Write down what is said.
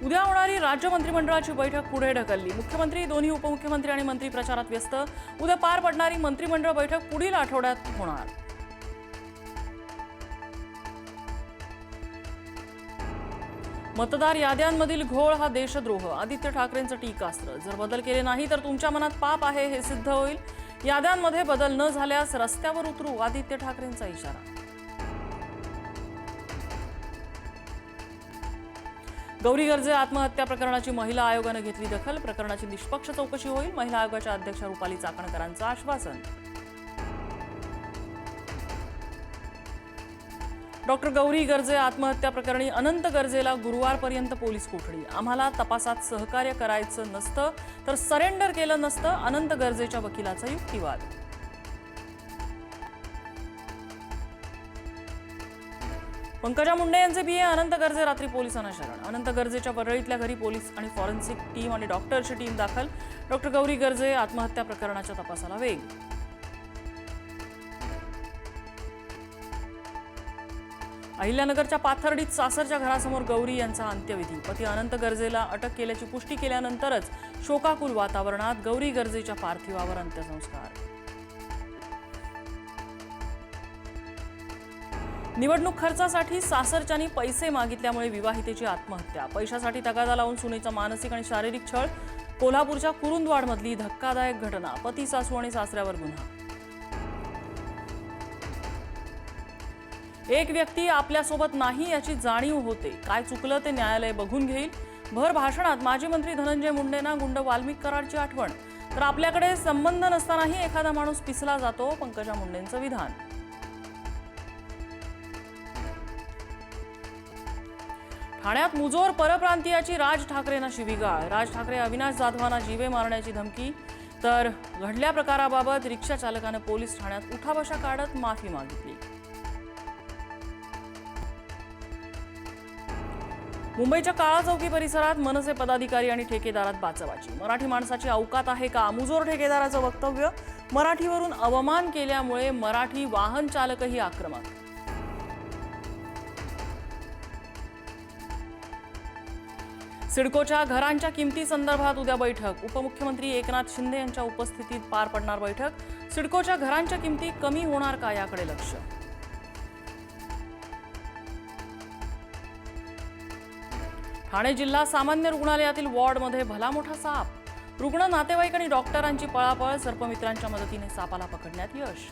उद्या होणारी राज्य मंत्रिमंडळाची बैठक पुढे ढकलली। मुख्यमंत्री, दोन्ही उपमुख्यमंत्री आणि मंत्री प्रचारात व्यस्त। उद्या पार पडणारी मंत्रिमंडळ बैठक पुढील आठवड्यात होणार। मतदार याद्यांमधील घोळ हा देशद्रोह, आदित्य ठाकरेंचं टीकास्त्र। जर बदल केले नाही तर तुमच्या मनात पाप आहे हे सिद्ध होईल। याद्यांमध्ये बदल न झाल्यास रस्त्यावर उतरू, आदित्य ठाकरेंचा इशारा। गौरी गर्जे आत्महत्या प्रकरणाची महिला आयोगाने घेतली दखल। प्रकरणाची निष्पक्ष चौकशी होईल, महिला आयोगाच्या अध्यक्षा रुपाली चाकणकरांचं आश्वासन। डॉक्टर गौरी गर्जे आत्महत्या प्रकरणी अनंत गर्जेला गुरुवारपर्यंत पोलीस कोठडी। आम्हाला तपासात सहकार्य करायचं नसतं तर सरेंडर केलं नसतं, अनंत गर्जेच्या वकिलाचा युक्तिवाद। पंकजा मुंडे यांचे पीए अनंत गर्जे रात्री पोलिसांना शरण। अनंत गर्जेच्या परळीतल्या घरी पोलीस आणि फॉरेन्सिक टीम आणि डॉक्टरची टीम दाखल। डॉक्टर गौरी गर्जे आत्महत्या प्रकरणाच्या तपासाला वेग। अहिल्यानगरच्या पाथर्डीत सासरच्या घरासमोर गौरी यांचा अंत्यविधी। पती अनंत गर्जेला अटक केल्याची पुष्टी केल्यानंतरच शोकाकुल वातावरणात गौरी गर्जेच्या पार्थिवावर अंत्यसंस्कार। निवडणूक खर्चासाठी सासरच्यांनी पैसे मागितल्यामुळे विवाहितेची आत्महत्या। पैशासाठी तगादा लावून सुनेचा मानसिक आणि शारीरिक छळ। कोल्हापूरच्या कुरुंदवाडमधली धक्कादायक घटना। पती, सासू आणि सासऱ्यावर गुन्हा। एक व्यक्ती आपल्यासोबत नाही याची जाणीव होते, काय चुकलं ते न्यायालय बघून घेईल। भर भाषणात माजी मंत्री धनंजय मुंडेंना गुंड वाल्मिक कराडची आठवण। तर आपल्याकडे संबंध नसतानाही एखादा माणूस पिसला जातो, पंकजा मुंडेंचं विधान। ठाण्यात मुजोर परप्रांतीयाची राज ठाकरेंना शिवीगाळ। राज ठाकरे अविनाश जाधवांना जीवे मारण्याची धमकी। तर घडल्या प्रकाराबाबत रिक्षा चालकाने पोलीस ठाण्यात उठाबशा काढत माफी मागितली। मुंबईच्या काळा चौकी परिसरात मनसे पदाधिकारी आणि ठेकेदारात बाचाबाची। मराठी माणसाची औकात आहे का, मुजोर ठेकेदाराचं वक्तव्य। मराठीवरून अवमान केल्यामुळे मराठी वाहन चालकही आक्रमक। सिडकोच्या घरांच्या किमती संदर्भात उद्या बैठक। उपमुख्यमंत्री एकनाथ शिंदे यांच्या उपस्थितीत पार पडणार बैठक। सिडकोच्या घरांच्या किमती कमी होणार का याकडे लक्ष। ठाणे जिल्हा सामान्य रुग्णालयातील वॉर्डमध्ये भला मोठा साप। रुग्ण, नातेवाईक आणि डॉक्टरांची पळापळ। सर्पमित्रांच्या मदतीने सापाला पकडण्यात यश।